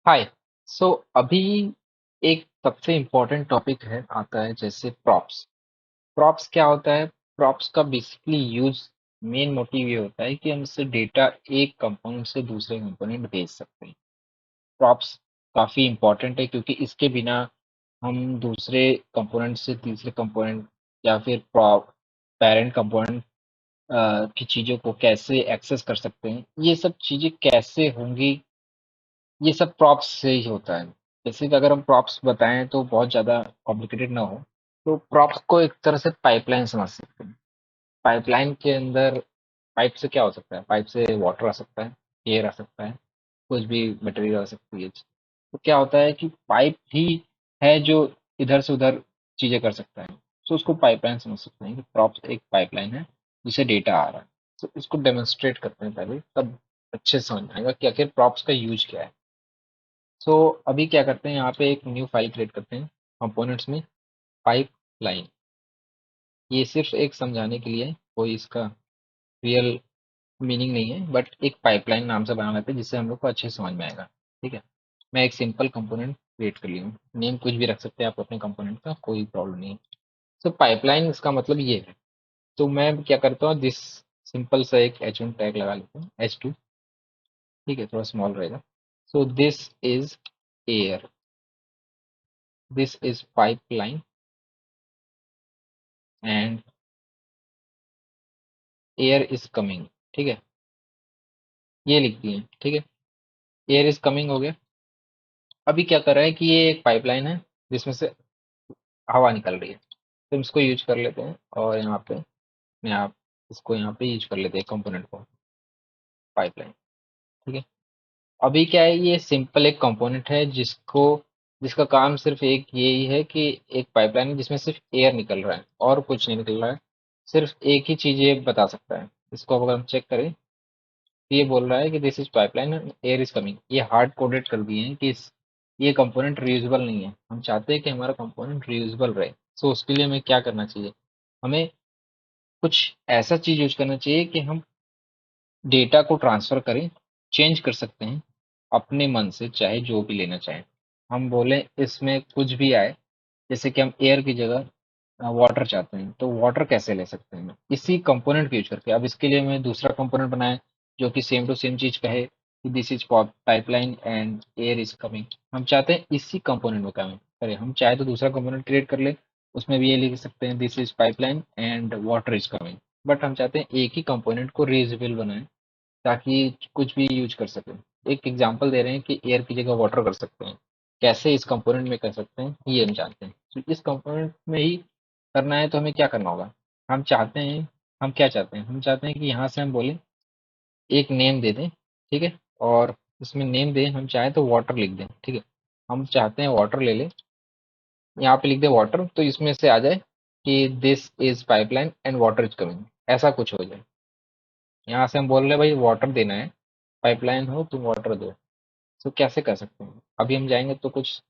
हाय। सो अभी एक सबसे इम्पोर्टेंट टॉपिक है आता है जैसे प्रॉप्स। प्रॉप्स क्या होता है? प्रॉप्स का बेसिकली यूज मेन मोटिव ये होता है कि हम इससे डेटा एक कंपोनेंट से दूसरे कंपोनेंट भेज सकते हैं। प्रॉप्स काफी इम्पोर्टेंट है क्योंकि इसके बिना हम दूसरे कंपोनेंट से तीसरे कंपोनेंट या फिर पेरेंट कंपोनेंट की चीजों को कैसे एक्सेस कर सकते हैं, ये सब चीजें कैसे होंगी, ये सब प्रॉप्स से ही होता है। जैसे कि अगर हम प्रॉप्स बताएं तो बहुत ज़्यादा कॉम्प्लिकेटेड ना हो, तो प्रॉप्स को एक तरह से पाइपलाइन समझ सकते हैं। पाइपलाइन के अंदर पाइप से क्या हो सकता है? पाइप से वाटर आ सकता है, एयर आ सकता है, कुछ भी मटेरियल आ सकती है। तो क्या होता है कि पाइप ही है जो इधर से उधर चीज़ें कर सकता है। तो उसको पाइपलाइन समझ सकते हैं कि प्रॉप्स एक पाइपलाइन है जिसे डेटा आ रहा है। तो इसको डेमोन्स्ट्रेट करते हैं पहले, तब अच्छे से समझ में आएगा कि आखिर प्रॉप्स का यूज क्या है। सो अभी क्या करते हैं, यहाँ पे एक न्यू फाइल क्रिएट करते हैं कंपोनेंट्स में, पाइप लाइन। ये सिर्फ एक समझाने के लिए है, कोई इसका रियल मीनिंग नहीं है, बट एक पाइपलाइन नाम से बना लेते हैं जिससे हम लोग को अच्छे से समझ में आएगा। ठीक है, मैं एक सिंपल कंपोनेंट क्रिएट कर लिया हूँ। नेम कुछ भी रख सकते हैं आप अपने कंपोनेंट का, कोई प्रॉब्लम नहीं है। सो पाइपलाइन इसका मतलब ये है। तो मैं क्या करता हूँ, दिस सिंपल सा एक H1 टैग लगा लेता हूँ, H2। ठीक है, थोड़ा स्मॉल रहेगा। So this is air, this is pipeline, and air is coming. ठीक है, ये लिख दिए। ठीक है, एयर इज कमिंग हो गया। अभी क्या कर रहा है कि ये एक पाइपलाइन है जिसमें से हवा निकल रही है, तो हम इसको यूज कर लेते हैं और यहाँ पे मैं आप इसको यहाँ पे यूज कर लेते हैं कंपोनेंट को, पाइपलाइन। ठीक है, अभी क्या है, ये सिंपल एक कंपोनेंट है जिसका काम सिर्फ एक यही है कि एक पाइपलाइन है जिसमें सिर्फ एयर निकल रहा है और कुछ नहीं निकल रहा है। सिर्फ एक ही चीज ये बता सकता है। इसको अगर हम चेक करें, ये बोल रहा है कि this is pipeline air is coming. ये हार्ड कोडेड कर दिए हैं कि ये कंपोनेंट रीयूजेबल नहीं है। हम चाहते हैं कि हमारा कंपोनेंट रीयूजेबल रहे। सो उसके लिए हमें क्या करना चाहिए, हमें कुछ ऐसा चीज यूज करना चाहिए कि हम डेटा को ट्रांसफर करें, चेंज कर सकते हैं अपने मन से, चाहे जो भी लेना चाहें। हम बोले इसमें कुछ भी आए, जैसे कि हम एयर की जगह वाटर चाहते हैं, तो वाटर कैसे ले सकते हैं इसी कंपोनेंट को यूज करके। अब इसके लिए हमें दूसरा कंपोनेंट बनाए जो कि सेम टू सेम चीज कहे कि this is pipeline and air is coming. हम चाहते हैं इसी कंपोनेंट में काम करें। हम चाहे तो दूसरा कंपोनेंट क्रिएट कर ले, उसमें भी ये लिख सकते हैं this is pipeline and water is coming. But हम चाहते हैं एक ही कंपोनेंट को रीयूजेबल बनाएं ताकि कुछ भी यूज कर सकें। एक एग्जांपल दे रहे हैं कि एयर की जगह वाटर कर सकते हैं। कैसे इस कंपोनेंट में कर सकते हैं ये हम जानते हैं। तो इस कंपोनेंट में ही करना है, तो हमें क्या करना होगा, हम चाहते हैं, हम क्या चाहते हैं, हम चाहते हैं कि यहाँ से हम बोले एक नेम दे दें। ठीक है, और इसमें नेम दें, हम चाहें तो वाटर लिख दें। ठीक है, हम चाहते हैं वाटर ले लें, यहाँ पे लिख दें वाटर, तो इसमें से आ जाए कि this is pipeline and water is coming, ऐसा कुछ हो जाए। यहाँ से हम बोल रहे हैं भाई वाटर देना है, पाइपलाइन हो तुम वाटर दो। तो कैसे कर सकते हैं, अभी हम जाएंगे तो कुछ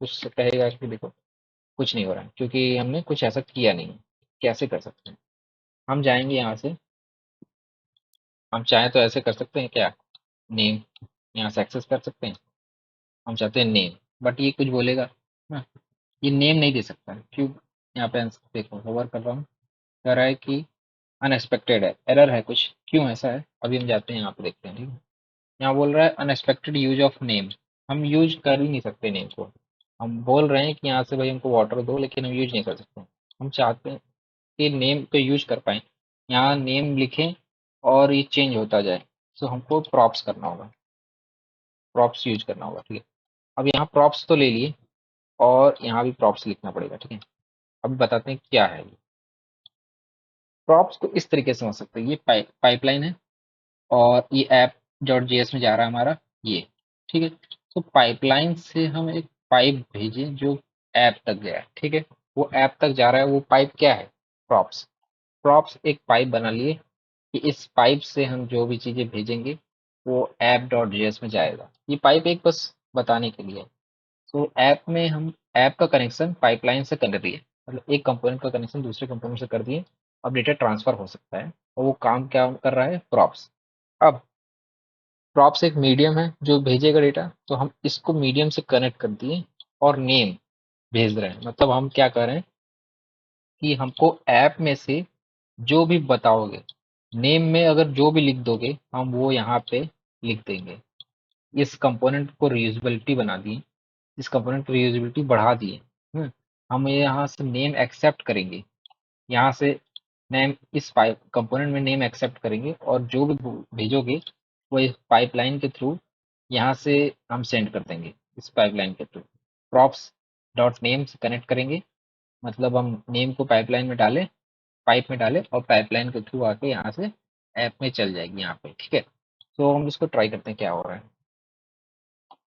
कुछ कहेगा कि देखो कुछ नहीं हो रहा है क्योंकि हमने कुछ ऐसा किया नहीं है। कैसे कर सकते हैं, हम जाएंगे यहाँ से, हम चाहें तो ऐसे कर सकते हैं क्या, नेम, यहाँ से एक्सेस कर सकते हैं। हम चाहते हैं नेम, बट ये कुछ बोलेगा ना, ये नेम नहीं दे सकता है। क्यों? यहाँ पे आंसर देखो, होवर कर रहा हूँ, कह रहा है कि अनएक्सपेक्टेड है, एरर है कुछ। क्यों ऐसा है, अभी हम जाते हैं यहाँ पे देखते हैं। ठीक है, यहाँ बोल रहा है अनएक्सपेक्टेड यूज ऑफ नेम। हम यूज कर ही नहीं सकते नेम को। हम बोल रहे हैं कि यहाँ से भाई हमको वाटर दो, लेकिन हम यूज नहीं कर सकते। हम चाहते हैं कि नेम को यूज कर पाए, यहाँ नेम लिखें और ये चेंज होता जाए। सो हमको प्रॉप्स करना होगा, प्रॉप्स यूज करना होगा। ठीक है, अब यहाँ प्रॉप्स तो ले लिए और यहाँ भी प्रॉप्स लिखना पड़ेगा। ठीक है, अब बताते हैं क्या है ये। प्रॉप्स को इस तरीके से समझ सकते हैं, ये पाइपलाइन है और ये ऐप डॉट जेएस में जा रहा है हमारा ये। ठीक है, तो पाइपलाइन से हम एक पाइप भेजें जो ऐप तक गया है। ठीक है, वो ऐप तक जा रहा है, वो पाइप क्या है, प्रॉप्स। प्रॉप्स एक पाइप बना लिए कि इस पाइप से हम जो भी चीजें भेजेंगे वो ऐप डॉट जेएस में जाएगा। ये पाइप एक बस बताने के लिए है। तो ऐप में हम ऐप का कनेक्शन पाइपलाइन से कर दिए, मतलब एक कंपोनेंट का कनेक्शन दूसरे कंपोनेंट से कर दिए। अब डेटा ट्रांसफर हो सकता है और वो काम क्या कर रहा है, प्रॉप्स। अब प्रॉप्स एक मीडियम है जो भेजेगा डेटा, तो हम इसको मीडियम से कनेक्ट कर दिए और नेम भेज रहे हैं। मतलब हम क्या कर रहे हैं कि हमको ऐप में से जो भी बताओगे, नेम में अगर जो भी लिख दोगे हम वो यहाँ पे लिख देंगे। इस कंपोनेंट को रीयूजेबिलिटी बना दिए, इस कंपोनेंट की रीयूजेबिलिटी बढ़ा दिए। हम ये यहाँ से नेम एक्सेप्ट करेंगे, यहाँ से नेम इस कंपोनेंट में नेम एक्सेप्ट करेंगे और जो भी भेजोगे वो इस पाइपलाइन के थ्रू यहाँ से हम सेंड कर देंगे। इस पाइपलाइन के थ्रू प्रॉप्स डॉट नेम से कनेक्ट करेंगे, मतलब हम नेम को पाइपलाइन में डालें, पाइप में डालें और पाइपलाइन के थ्रू आके यहाँ से ऐप में चल जाएगी यहाँ पे। ठीक है, तो हम इसको ट्राई करते हैं क्या हो रहा है।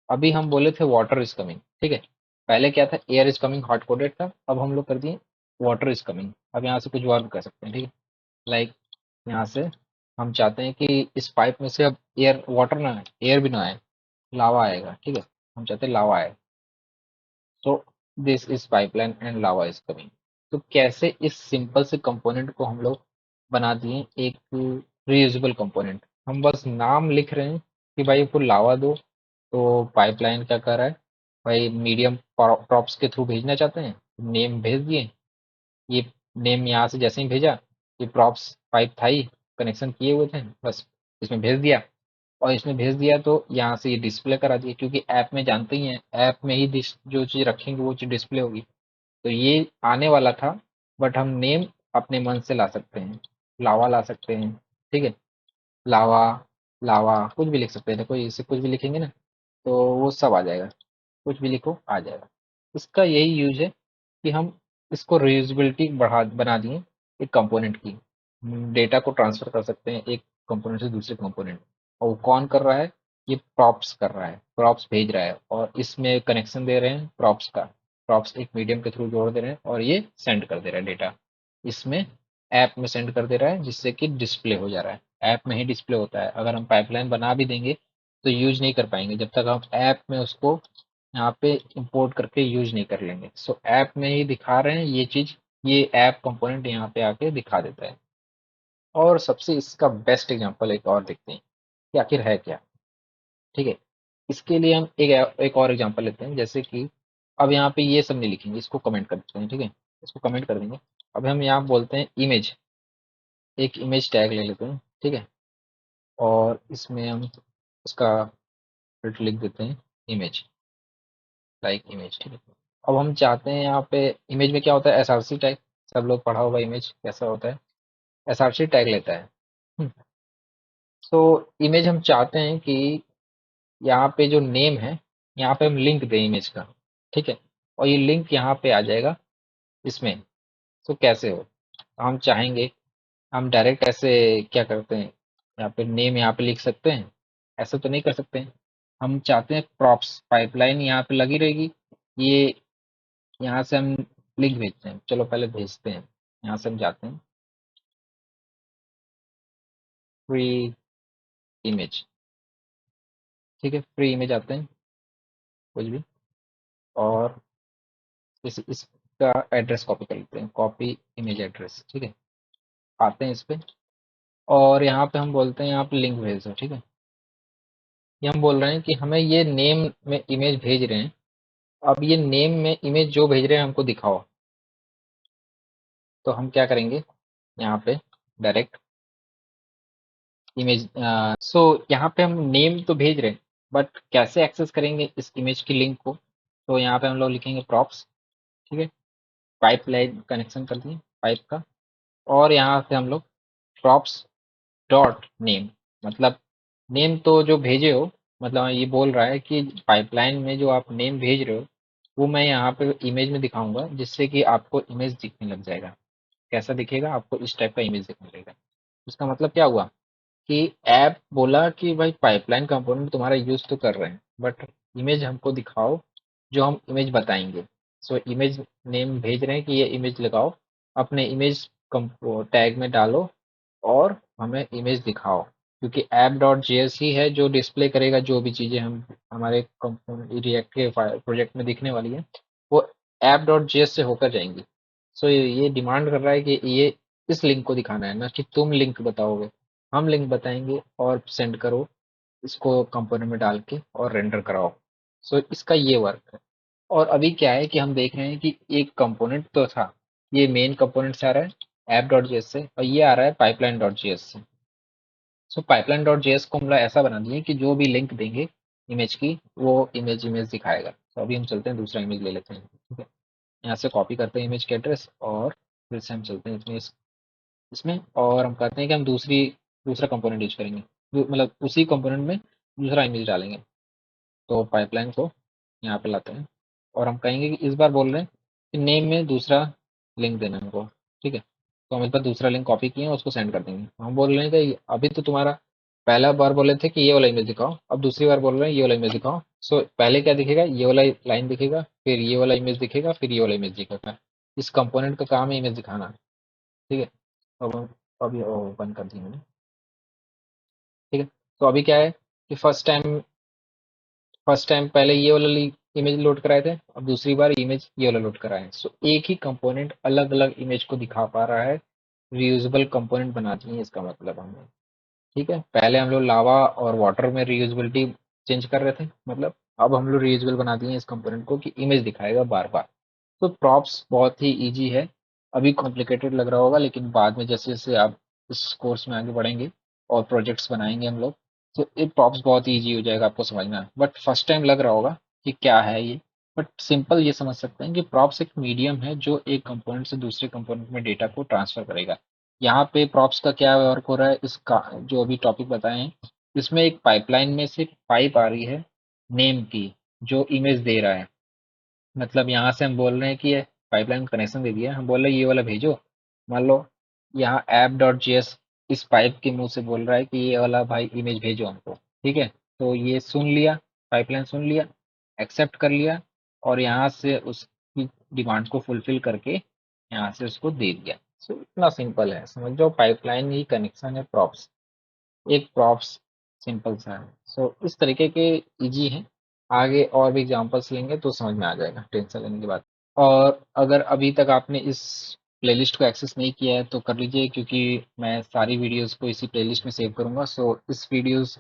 अभी हम बोले थे वाटर इज कमिंग, ठीक है, पहले क्या था, air is coming hot coded था, अब हम लोग कर दिए वाटर इज कमिंग। अब यहाँ से कुछ और कर सकते हैं, ठीक है, लाइक यहाँ से हम चाहते हैं कि इस पाइप में से अब एयर, वाटर ना आए, एयर भी ना आए, लावा आएगा। ठीक है, हम चाहते हैं लावा आए, तो this is pipeline and lava is coming. तो कैसे इस सिंपल से कंपोनेंट को हम लोग बना दिए एक रीयूजेबल कंपोनेंट। हम बस नाम लिख रहे हैं कि भाई इसको लावा दो, तो पाइपलाइन क्या कर रहा है, भाई मीडियम प्रॉप्स के थ्रू भेजना चाहते हैं, नेम भेज दिए, ये नेम यहाँ से जैसे ही भेजा, ये प्रॉप्स पाइप था ही, कनेक्शन किए हुए थे, बस इसमें भेज दिया। और इसमें भेज दिया तो यहाँ से ये डिस्प्ले करा दिए, क्योंकि ऐप में जानते ही हैं, ऐप में ही जो चीज़ रखेंगे वो चीज़ डिस्प्ले होगी। तो ये आने वाला था, बट हम नेम अपने मन से ला सकते हैं, लावा ला सकते हैं। ठीक है, लावा, लावा कुछ भी लिख सकते हैं, देखो इसे कुछ भी लिखेंगे ना तो वो सब आ जाएगा, कुछ भी लिखो आ जाएगा। इसका यही यूज है कि हम इसको रीयूजेबिलिटी बढ़ा बना दिए एक कंपोनेंट की, डेटा को ट्रांसफर कर सकते हैं एक कंपोनेंट से दूसरे कंपोनेंट। और वो कौन कर रहा है, ये प्रॉप्स कर रहा है, प्रॉप्स भेज रहा है और इसमें कनेक्शन दे रहे हैं प्रॉप्स का, प्रॉप्स एक मीडियम के थ्रू जोड़ दे रहे हैं और ये सेंड कर दे रहा है डेटा, इसमें ऐप में सेंड कर दे रहा है, जिससे कि डिस्प्ले हो जा रहा है, ऐप में ही डिस्प्ले होता है। अगर हम पाइपलाइन बना भी देंगे तो यूज नहीं कर पाएंगे जब तक हम ऐप में उसको यहाँ पे इंपोर्ट करके यूज नहीं कर लेंगे। सो ऐप में ही दिखा रहे हैं ये चीज, ये ऐप कंपोनेंट यहाँ पे आके दिखा देता है। और सबसे इसका बेस्ट एग्जांपल एक और देखते हैं कि आखिर है क्या। ठीक है, इसके लिए हम एक और एग्जांपल लेते हैं, जैसे कि अब यहाँ पे ये सब नहीं लिखेंगे, इसको कमेंट कर देते हैं। ठीक है, इसको कमेंट कर देंगे। अब हम यहाँ बोलते हैं इमेज, एक इमेज टैग ले लेते हैं। ठीक है, और इसमें हम इसका फिर लिख देते हैं इमेज, लाइक इमेज। ठीक है, अब हम चाहते हैं यहाँ पे इमेज में क्या होता है, एसआरसी टैग, सब लोग पढ़ा होगा इमेज कैसा होता है, एसआरसी टैग लेता है। तो इमेज हम चाहते हैं कि यहाँ पे जो नेम है, यहाँ पे हम लिंक दें इमेज का। ठीक है, और ये लिंक यहाँ पे आ जाएगा इसमें। तो कैसे हो, हम चाहेंगे हम डायरेक्ट ऐसे क्या करते हैं, यहाँ पे नेम यहाँ पे लिख सकते हैं, ऐसा तो नहीं कर सकते हैं। हम चाहते हैं प्रॉप्स पाइपलाइन यहाँ पे लगी रहेगी, ये यहाँ से हम लिंक भेजते हैं। चलो पहले भेजते हैं, यहाँ से हम जाते हैं फ्री इमेज। ठीक है, फ्री इमेज आते हैं कुछ भी, और इसका एड्रेस कॉपी कर लेते हैं, कॉपी इमेज एड्रेस। ठीक है, आते हैं इस पे और यहाँ पे हम बोलते हैं यहाँ पे लिंक भेज दो। ठीक है, ये हम बोल रहे हैं कि हमें ये नेम में इमेज भेज रहे हैं, अब ये नेम में इमेज जो भेज रहे हैं हमको दिखाओ। तो हम क्या करेंगे, यहाँ पे डायरेक्ट इमेज, सो यहाँ पे हम नेम तो भेज रहे हैं, बट कैसे एक्सेस करेंगे इस इमेज की लिंक को, तो यहाँ पे हम लोग लिखेंगे प्रॉप्स। ठीक है, पाइप लाइन कनेक्शन कर दिए पाइप का, और यहाँ से हम लोग प्रॉप्स डॉट नेम, मतलब नेम तो जो भेजे हो, मतलब ये बोल रहा है कि पाइपलाइन में जो आप नेम भेज रहे हो वो मैं यहाँ पे इमेज में दिखाऊंगा, जिससे कि आपको इमेज दिखने लग जाएगा। कैसा दिखेगा, आपको इस टाइप का इमेज दिखने लगेगा। इसका मतलब क्या हुआ कि ऐप बोला कि भाई पाइपलाइन कंपोनेंट तुम्हारा यूज तो कर रहे हैं, बट इमेज हमको दिखाओ जो हम इमेज बताएंगे। सो इमेज नेम भेज रहे हैं कि ये इमेज लगाओ, अपने इमेज टैग में डालो और हमें इमेज दिखाओ, क्योंकि ऐप डॉट जेएस ही है जो डिस्प्ले करेगा जो भी चीज़ें हम हमारे रिएक्ट के प्रोजेक्ट में दिखने वाली है, वो ऐप डॉट जेएस से होकर जाएंगी। सो ये डिमांड कर रहा है कि ये इस लिंक को दिखाना है, ना कि तुम लिंक बताओगे, हम लिंक बताएंगे और सेंड करो इसको कंपोनेंट में डाल के और रेंडर कराओ। सो इसका ये वर्क है। और अभी क्या है कि हम देख रहे हैं कि एक कंपोनेंट तो था, ये मेन कंपोनेंट से आ रहा है ऐप डॉट जेएस से, और ये आ रहा है पाइपलाइन डॉट जेएस से। सो पाइपलाइन डॉट जेएस को हम लोग ऐसा बना दिए कि जो भी लिंक देंगे इमेज की, वो इमेज दिखाएगा। तो अभी हम चलते हैं दूसरा इमेज ले लेते हैं, ठीक है। यहाँ से कॉपी करते हैं इमेज के एड्रेस, और फिर से हम चलते हैं इसमें और हम कहते हैं कि हम दूसरा कंपोनेंट यूज करेंगे, मतलब उसी कंपोनेंट में दूसरा इमेज डालेंगे। तो पाइपलाइन को यहाँ पे लाते हैं और हम कहेंगे कि इस बार बोल रहे हैं कि नेम में दूसरा लिंक देना है हमको, ठीक है। तो हम इस बार दूसरा लिंक कॉपी किए हैं, उसको सेंड कर देंगे। हम बोल रहे हैं कि अभी तो तुम्हारा पहला बार बोले थे कि ये वाला इमेज दिखाओ, अब दूसरी बार बोल रहे हैं ये वाला इमेज दिखाओ। सो पहले क्या दिखेगा, ये वाला लाइन दिखेगा, फिर ये वाला इमेज दिखेगा, फिर ये वाला इमेज दिखेगा। इस कंपोनेंट का काम है इमेज दिखाना, ठीक है। अब अभी ओपन कर दी मैंने, ठीक है। तो अभी क्या है कि फर्स्ट टाइम पहले ये वाला इमेज लोड कराए थे, अब दूसरी बार इमेज ये वाला लोड कराए। सो एक ही कंपोनेंट अलग अलग इमेज को दिखा पा रहा है, रीयूजेबल कंपोनेंट बना दिए इसका मतलब हमने, ठीक है। पहले हम लोग लावा और वाटर में रीयूजेबिलिटी चेंज कर रहे थे, मतलब अब हम लोग रीयूजेबल बना दिए इस कंपोनेंट को कि इमेज दिखाएगा बार बार। तो प्रॉप्स बहुत ही इजी है। अभी कॉम्प्लिकेटेड लग रहा होगा, लेकिन बाद में जैसे जैसे आप इस कोर्स में आगे बढ़ेंगे और प्रोजेक्ट्स बनाएंगे हम लोग, तो ये प्रॉप्स बहुत इजी हो जाएगा आपको समझना। बट फर्स्ट टाइम लग रहा होगा कि क्या है ये, बट सिंपल ये समझ सकते हैं कि प्रॉप्स एक मीडियम है जो एक कंपोनेंट से दूसरे कंपोनेंट में डेटा को ट्रांसफर करेगा। यहाँ पे प्रॉप्स का क्या वर्क हो रहा है, इसका जो अभी टॉपिक बताए हैं, इसमें एक पाइपलाइन में से पाइप आ रही है नेम की, जो इमेज दे रहा है। मतलब यहाँ से हम बोल रहे हैं कि ये पाइपलाइन कनेक्शन दे दिया, हम बोल रहे हैं ये वाला भेजो। मान लो यहाँ ऐप डॉट जेएस इस पाइप के मुंह से बोल रहा है कि ये वाला भाई इमेज भेजो हमको, ठीक है। तो ये सुन लिया, पाइपलाइन सुन लिया, एक्सेप्ट कर लिया, और यहाँ से उसकी डिमांड को फुलफिल करके यहाँ से उसको दे दिया। सो इतना सिंपल है, समझ जाओ पाइपलाइन ही कनेक्शन है प्रॉप्स, एक प्रॉप्स सिंपल सा है। सो इस तरीके के इजी हैं। आगे और भी एग्जांपल्स लेंगे तो समझ में आ जाएगा, टेंशन लेने की बात। और अगर अभी तक आपने इस प्लेलिस्ट को एक्सेस नहीं किया है तो कर लीजिए, क्योंकि मैं सारी वीडियोस को इसी प्लेलिस्ट में सेव करूंगा। सो इस वीडियोस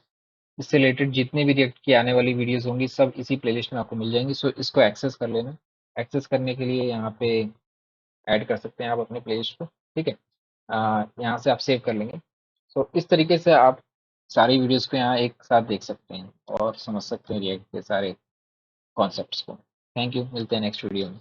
इससे रिलेटेड जितने भी रिएक्ट की आने वाली वीडियोस होंगी सब इसी प्लेलिस्ट में आपको मिल जाएंगी। सो इसको एक्सेस कर लेना। एक्सेस करने के लिए यहाँ पे ऐड कर सकते हैं आप अपने प्लेलिस्ट को, ठीक है। यहाँ से आप सेव कर लेंगे। तो इस तरीके से आप सारी वीडियोस को यहाँ एक साथ देख सकते हैं और समझ सकते हैं रिएक्ट के सारे कॉन्सेप्ट्स को। थैंक यू, मिलते हैं नेक्स्ट वीडियो में।